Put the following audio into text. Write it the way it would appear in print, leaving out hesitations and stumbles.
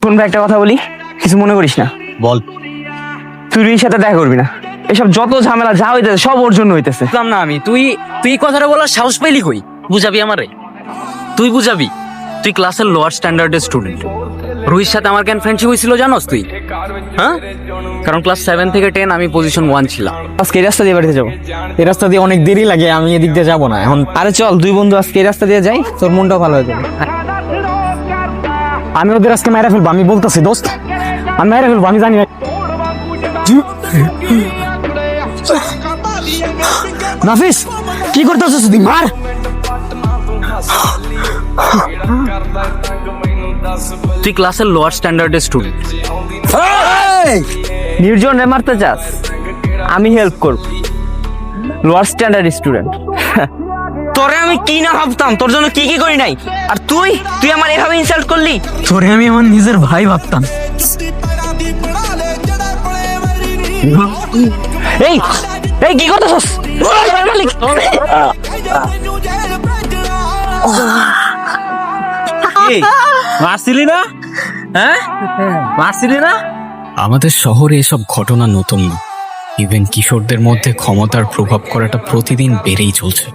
কোন ভাই একটা কথা বলি, কিছু মনে করিস না। বল। তুই রুহির সাথে দেখা করবি না। এসব যত ঝামেলা যা হইতেছে সব ওর জন্য হইতেছে। বুঝলাম না আমি, তুই কথাটা বলার সাহস পেলি কই? বুঝাবি আমারে? তুই বুঝাবি? তুই ক্লাসের লোয়ার স্ট্যান্ডার্ডের স্টুডেন্ট। রুহির সাথে আমার কেন ফ্রেন্ডশিপ হয়েছিল জানোস তুই? হ্যাঁ, কারণ ক্লাস 7 থেকে 10 আমি পজিশন 1 ছিলাম। আজকে এই রাস্তা দিয়ে বাড়িতে যাবো। এই রাস্তা দিয়ে অনেক দেরি লাগে, আমি এদিক দিয়ে যাবো না এখন। আরে চল দুই বন্ধু আজকে এই রাস্তা দিয়ে যাই, তোর মনটাও ভালো হয়ে যাবে। আমি ওদের আজকে মেরে ফেলবো, আমি বলতেছি দোস্ত, আমি মেরে ফেলবো, আমি জানি না। নাফিস কি করতেছিস তুই? মার। তুই ক্লাসের লোয়ার স্ট্যান্ডার্ডের স্টুডেন্ট। নির্জন রে মারতে চাস? আমি হেল্প করব। Lower standard student. তোরে আমি কি না ভাবতাম, তোর জন্য কি কি করি নাই। আর তুই আমার এভাবে ইনসাল্ট করলি। তোরে আমি আমার নিজের ভাই ভাবতাম। এই এই কি করতেছস? মারছিলি না? হ্যাঁ, মারছিলি না? আমাদের শহরে এসব ঘটনা নতুন না। ইভেন কিশোরদের মধ্যে ক্ষমতার প্রভাব করাটা প্রতিদিন বেড়েই চলছে।